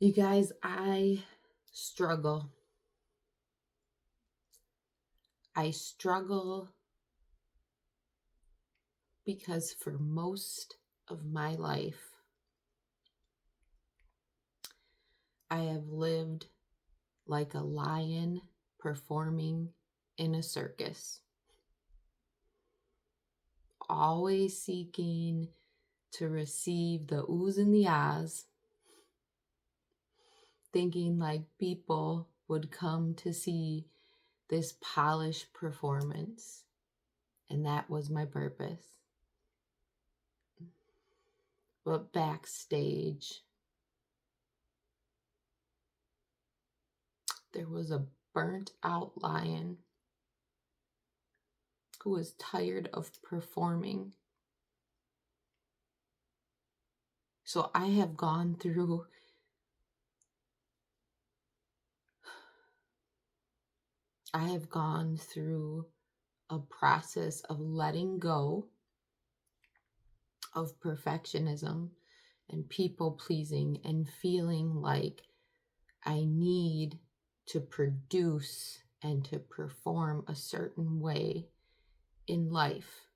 You guys, I struggle. I struggle because for most of my life, I have lived like a lion performing in a circus, always seeking to receive the oohs and the ahs, thinking like people would come to see this polished performance. And that was my purpose. But backstage, there was a burnt out lion who was tired of performing. So I have gone through a process of letting go of perfectionism and people pleasing and feeling like I need to produce and to perform a certain way in life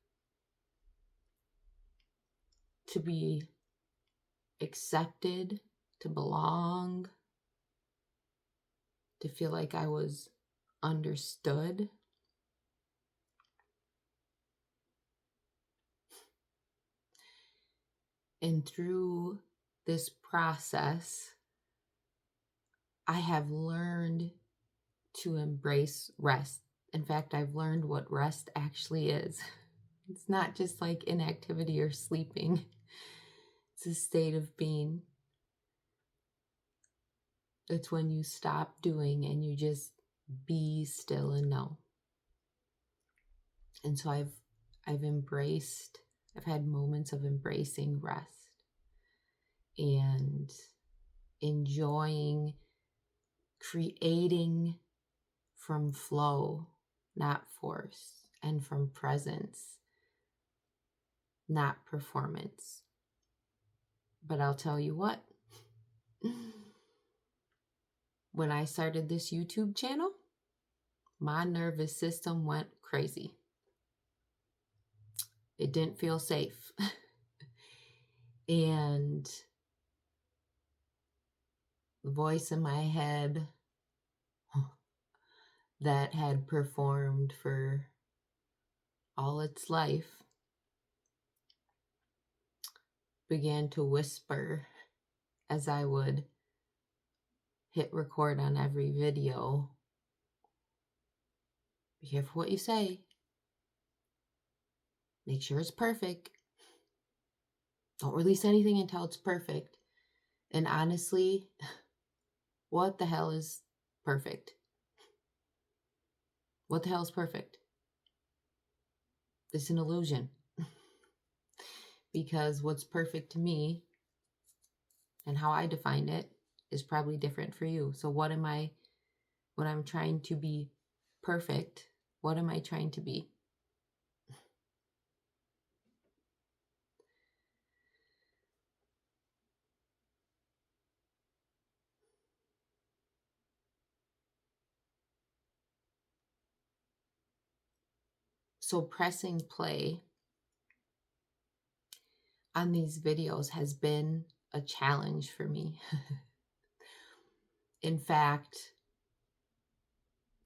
to be accepted, to belong, to feel like I was understood. And through this process, I have learned to embrace rest. In fact, I've learned what rest actually is. It's not just like inactivity or sleeping, it's a state of being. It's when you stop doing and you just be still and know. And so I've had moments of embracing rest and enjoying creating from flow, not force, and from presence, not performance. But I'll tell you what, when I started this YouTube channel, my nervous system went crazy. It didn't feel safe. And the voice in my head that had performed for all its life began to whisper as I would hit record on every video. Be careful what you say. Make sure it's perfect. Don't release anything until it's perfect. And honestly, what the hell is perfect? What the hell is perfect? It's an illusion. Because what's perfect to me and how I define it is probably different for you. So when I'm trying to be perfect, what am I trying to be? So pressing play on these videos has been a challenge for me. In fact,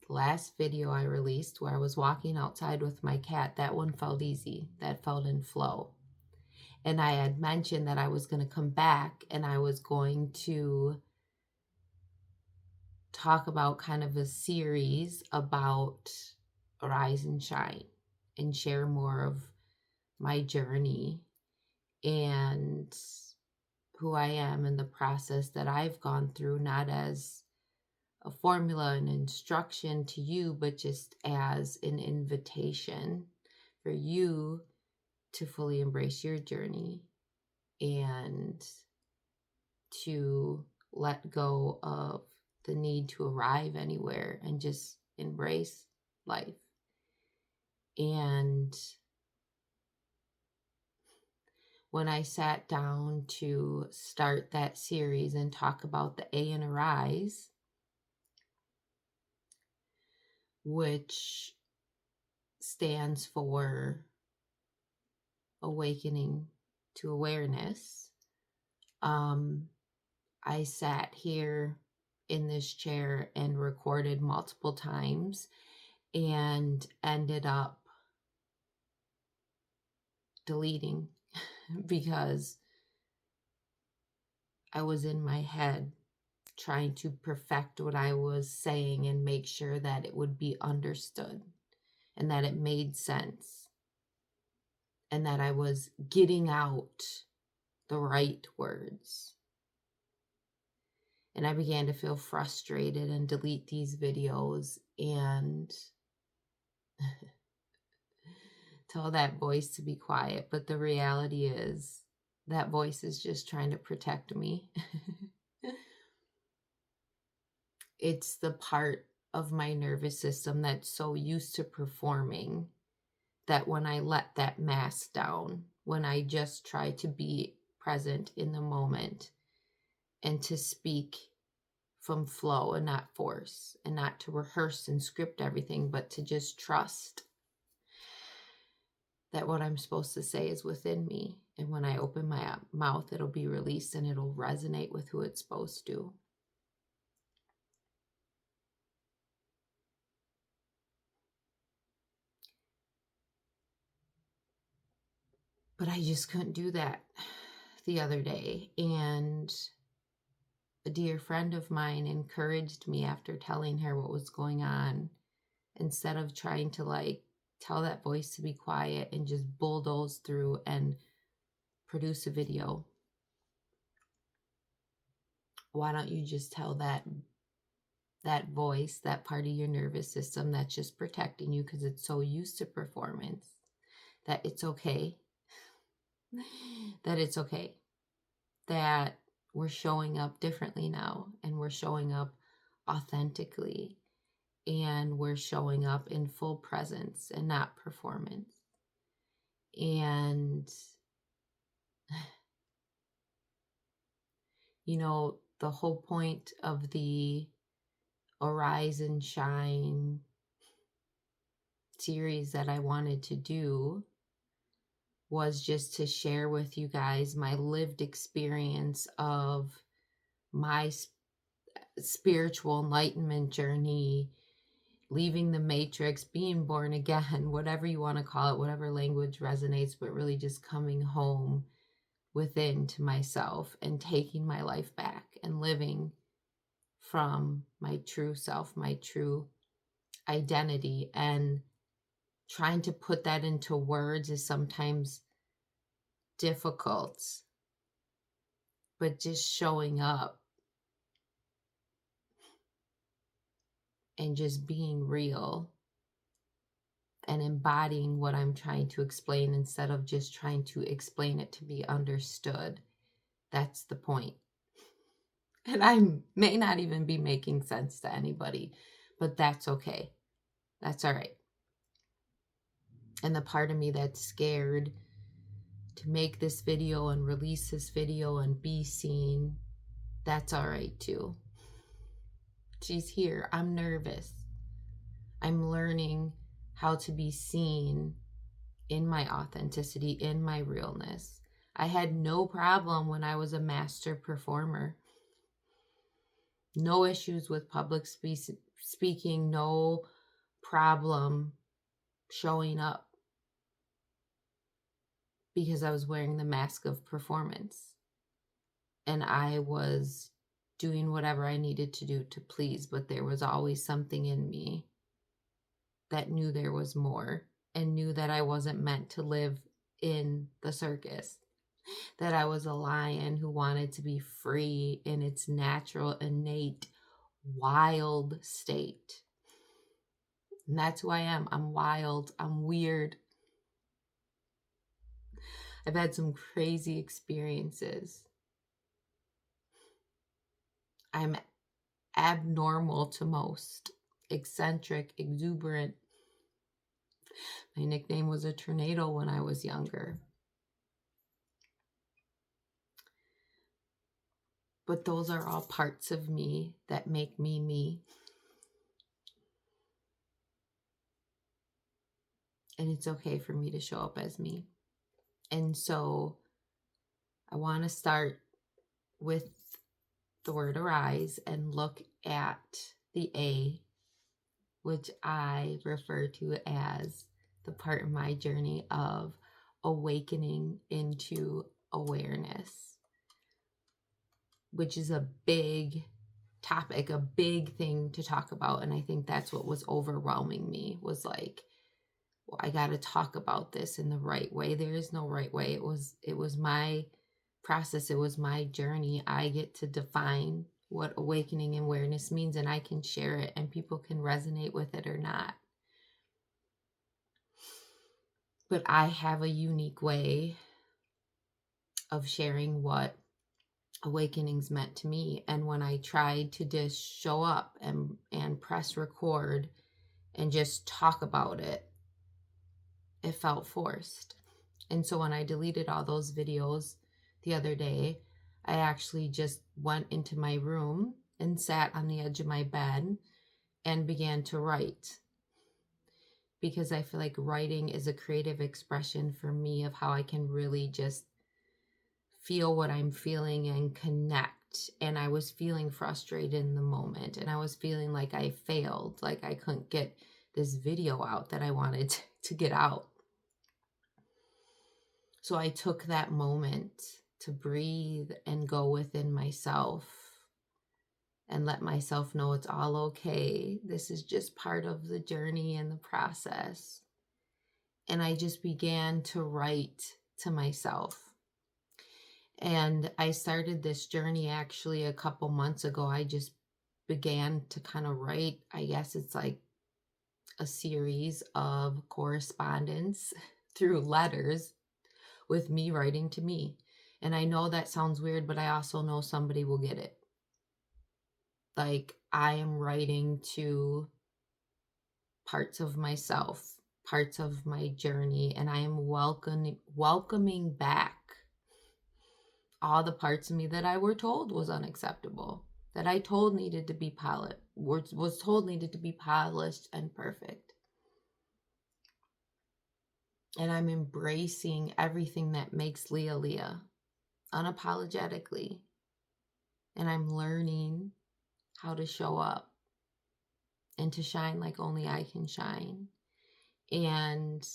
the last video I released where I was walking outside with my cat, that one felt easy. That felt in flow. And I had mentioned that I was going to come back and I was going to talk about kind of a series about Rise and Shine and share more of my journey and who I am and the process that I've gone through, not as a formula and instruction to you, but just as an invitation for you to fully embrace your journey and to let go of the need to arrive anywhere and just embrace life. And when I sat down to start that series and talk about the A in Arise, which stands for awakening to awareness. I sat here in this chair and recorded multiple times and ended up deleting because I was in my head trying to perfect what I was saying and make sure that it would be understood and that it made sense and that I was getting out the right words. And I began to feel frustrated and delete these videos and tell that voice to be quiet. But the reality is that voice is just trying to protect me. It's the part of my nervous system that's so used to performing that when I let that mask down, when I just try to be present in the moment and to speak from flow and not force, and not to rehearse and script everything, but to just trust that what I'm supposed to say is within me. And when I open my mouth, it'll be released and it'll resonate with who it's supposed to. But I just couldn't do that the other day. And a dear friend of mine encouraged me after telling her what was going on, instead of trying to tell that voice to be quiet and just bulldoze through and produce a video. Why don't you just tell that voice, that part of your nervous system that's just protecting you because it's so used to performance, that it's okay, that it's okay, that we're showing up differently now and we're showing up authentically and we're showing up in full presence and not performance. And, the whole point of the Arise and Shine series that I wanted to do was just to share with you guys my lived experience of my spiritual enlightenment journey, leaving the matrix, being born again, whatever you want to call it, whatever language resonates, but really just coming home within to myself and taking my life back and living from my true self, my true identity. And trying to put that into words is sometimes difficult, but just showing up and just being real and embodying what I'm trying to explain instead of just trying to explain it to be understood. That's the point. And I may not even be making sense to anybody, but that's okay. That's all right. And the part of me that's scared to make this video and release this video and be seen, that's all right too. She's here. I'm nervous. I'm learning how to be seen in my authenticity, in my realness. I had no problem when I was a master performer. No issues with public speaking, no problem showing up because I was wearing the mask of performance. And I was doing whatever I needed to do to please, but there was always something in me that knew there was more and knew that I wasn't meant to live in the circus, that I was a lion who wanted to be free in its natural, innate, wild state. And that's who I am. I'm wild. I'm weird. I've had some crazy experiences. I'm abnormal to most, eccentric, exuberant. My nickname was a tornado when I was younger. But those are all parts of me that make me me. And it's okay for me to show up as me. And so I want to start with the word arise and look at the A, which I refer to as the part of my journey of awakening into awareness, which is a big topic, a big thing to talk about. And I think that's what was overwhelming me, was like, well, I got to talk about this in the right way. There is no right way. It was my process. It was my journey. I get to define what awakening and awareness means, and I can share it, and people can resonate with it or not. But I have a unique way of sharing what awakenings meant to me. And when I tried to just show up and press record and just talk about it, it felt forced. And so when I deleted all those videos the other day, I actually just went into my room and sat on the edge of my bed and began to write, because I feel like writing is a creative expression for me of how I can really just feel what I'm feeling and connect. And I was feeling frustrated in the moment, and I was feeling like I failed, like I couldn't get this video out that I wanted to get out. So I took that moment to breathe and go within myself and let myself know it's all okay. This is just part of the journey and the process. And I just began to write to myself. And I started this journey actually a couple months ago. I just began to kind of write. I guess it's like a series of correspondence through letters with me writing to me. And I know that sounds weird, but I also know somebody will get it. Like, I am writing to parts of myself, parts of my journey, and I am welcoming back all the parts of me that I were told was unacceptable, that I told needed to be was told needed to be polished and perfect. And I'm embracing everything that makes Leah Leah, unapologetically. And I'm learning how to show up and to shine like only I can shine. And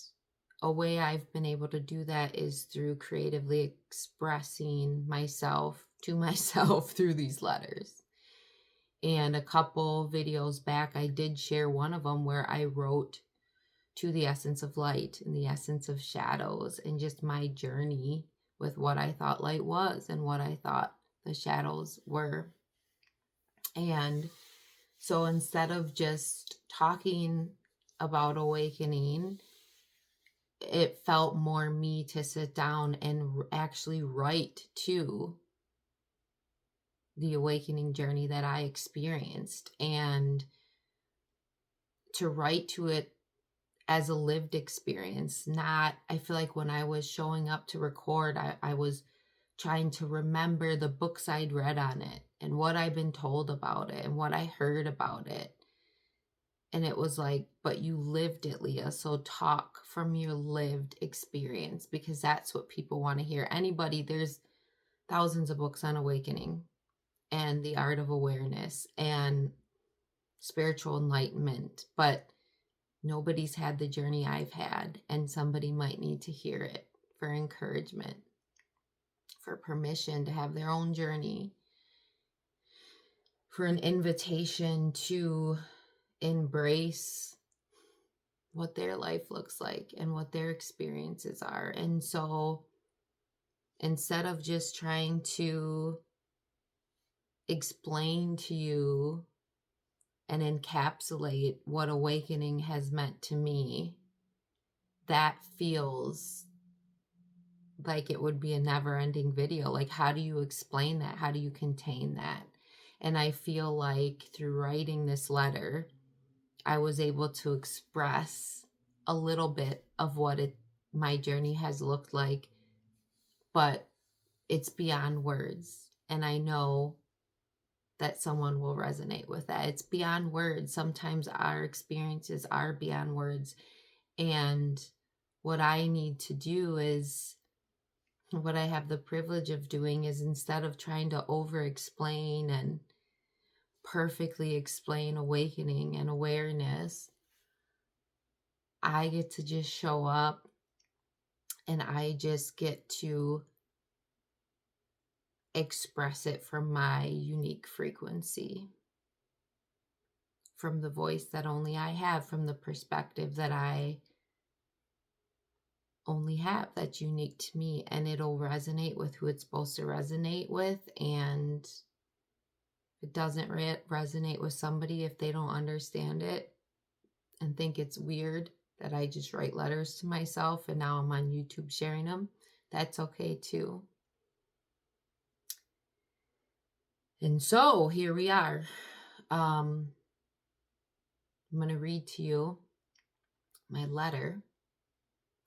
a way I've been able to do that is through creatively expressing myself to myself through these letters. And a couple videos back, I did share one of them where I wrote to the essence of light and the essence of shadows, and just my journey with what I thought light was and what I thought the shadows were. And so instead of just talking about awakening, it felt more me to sit down and actually write to the awakening journey that I experienced, and to write to it as a lived experience. Not, I feel like when I was showing up to record, I was trying to remember the books I'd read on it and what I'd been told about it and what I heard about it. And it was like, but you lived it, Leah. So talk from your lived experience, because that's what people want to hear. There's thousands of books on awakening and the art of awareness and spiritual enlightenment, but nobody's had the journey I've had, and somebody might need to hear it for encouragement, for permission to have their own journey, for an invitation to embrace what their life looks like and what their experiences are. And so instead of just trying to explain to you and encapsulate what awakening has meant to me, that feels like it would be a never-ending video. Like, how do you explain that? How do you contain that? And I feel like through writing this letter, I was able to express a little bit of what my journey has looked like, but it's beyond words. And I know that someone will resonate with that. It's beyond words. Sometimes our experiences are beyond words. And what I need to do is, what I have the privilege of doing is, instead of trying to over explain and perfectly explain awakening and awareness, I get to just show up, and I just get to express it from my unique frequency, from the voice that only I have, from the perspective that I only have, that's unique to me, and it'll resonate with who it's supposed to resonate with. And if it doesn't resonate with somebody, if they don't understand it and think it's weird that I just write letters to myself and now I'm on YouTube sharing them, that's okay too. And so here we are. I'm going to read to you my letter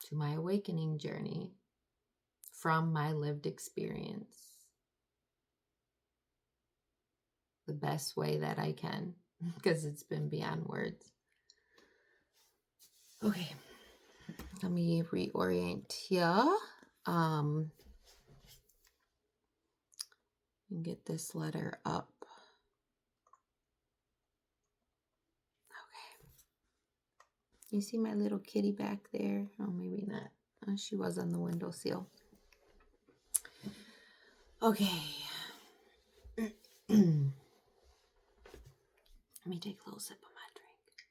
to my awakening journey from my lived experience, the best way that I can, because it's been beyond words. Okay, let me reorient here. And get this letter up. Okay. You see my little kitty back there? Oh, maybe not. Oh, she was on the windowsill. Okay. Let me take a little sip of my drink.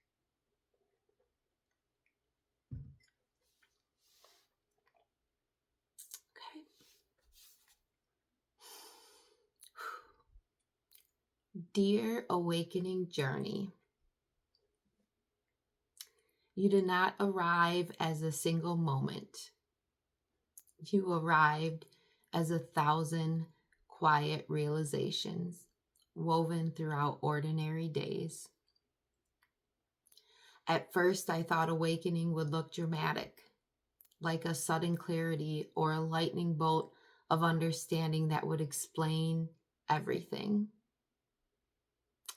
Okay. Dear awakening journey, you did not arrive as a single moment. You arrived as 1,000 quiet realizations woven throughout ordinary days. At first, I thought awakening would look dramatic, like a sudden clarity or a lightning bolt of understanding that would explain everything.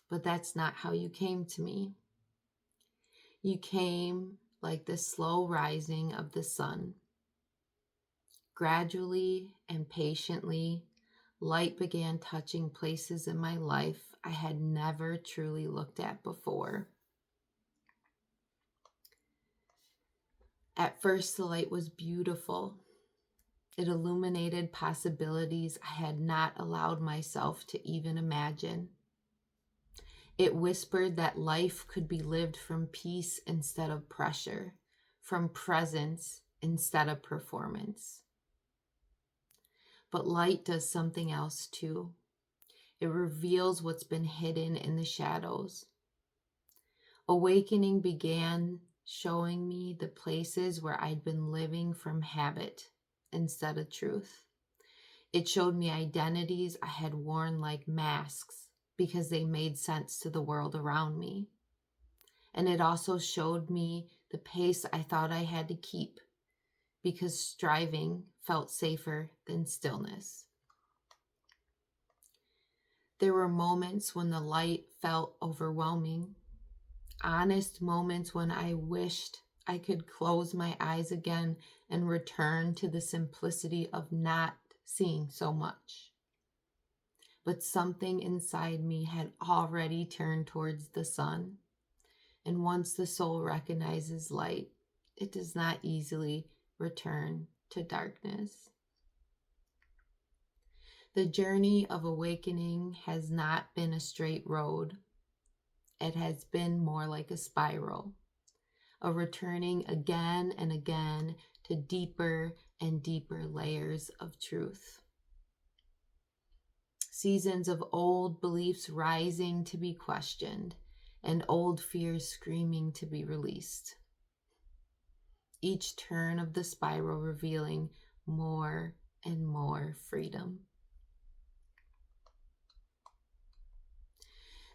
But that's not how you came to me. You came like the slow rising of the sun. Gradually and patiently, light began touching places in my life I had never truly looked at before. At first, the light was beautiful. It illuminated possibilities I had not allowed myself to even imagine. It whispered that life could be lived from peace instead of pressure, from presence instead of performance. But light does something else too. It reveals what's been hidden in the shadows. Awakening began showing me the places where I'd been living from habit instead of truth. It showed me identities I had worn like masks because they made sense to the world around me. And it also showed me the pace I thought I had to keep because striving felt safer than stillness. There were moments when the light felt overwhelming, honest moments when I wished I could close my eyes again and return to the simplicity of not seeing so much. But something inside me had already turned towards the sun. And once the soul recognizes light, it does not easily return to darkness. The journey of awakening has not been a straight road. It has been more like a spiral, a returning again and again to deeper and deeper layers of truth. Seasons of old beliefs rising to be questioned and old fears screaming to be released. Each turn of the spiral revealing more and more freedom.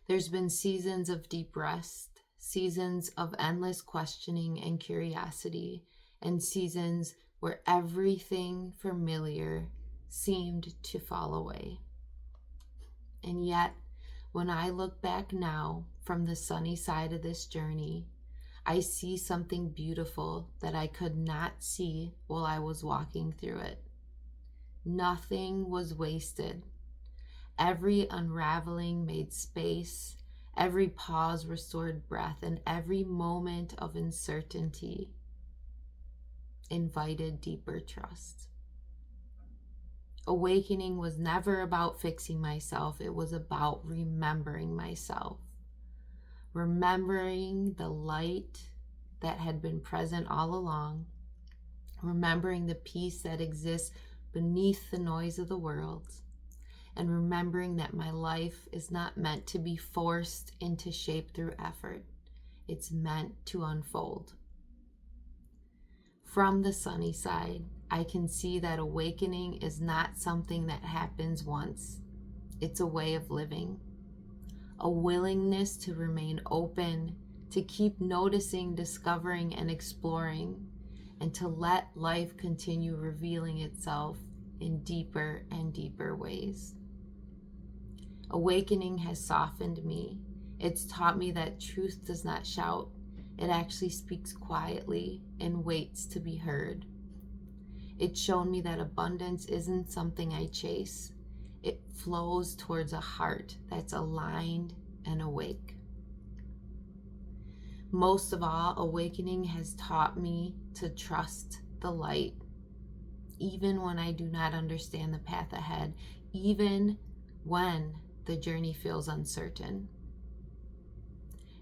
There's been seasons of deep rest, seasons of endless questioning and curiosity, and seasons where everything familiar seemed to fall away. And yet, When I look back now from the sunny side of this journey, I see something beautiful that I could not see while I was walking through it. Nothing was wasted. Every unraveling made space, every pause restored breath, and every moment of uncertainty invited deeper trust. Awakening was never about fixing myself, it was about remembering myself. Remembering the light that had been present all along, remembering the peace that exists beneath the noise of the world, and remembering that my life is not meant to be forced into shape through effort. It's meant to unfold. From the sunny side, I can see that awakening is not something that happens once. It's a way of living, a willingness to remain open, to keep noticing, discovering, and exploring, and to let life continue revealing itself in deeper and deeper ways. Awakening has softened me. It's taught me that truth does not shout. It actually speaks quietly and waits to be heard. It's shown me that abundance isn't something I chase. It flows towards a heart that's aligned and awake. Most of all, awakening has taught me to trust the light, even when I do not understand the path ahead, even when the journey feels uncertain.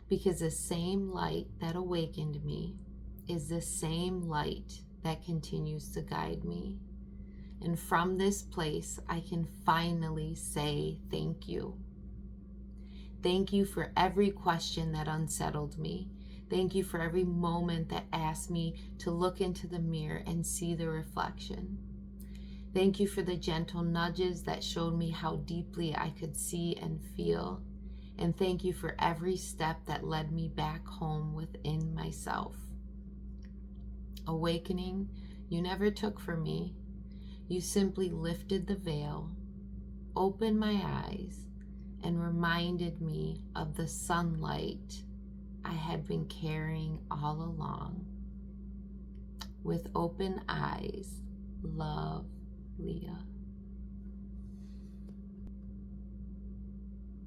Because the same light that awakened me is the same light that continues to guide me. And from this place, I can finally say thank you. Thank you for every question that unsettled me. Thank you for every moment that asked me to look into the mirror and see the reflection. Thank you for the gentle nudges that showed me how deeply I could see and feel. And thank you for every step that led me back home within myself. Awakening, you never took from me. You simply lifted the veil, opened my eyes, and reminded me of the sunlight I had been carrying all along. With open eyes, love, Leah.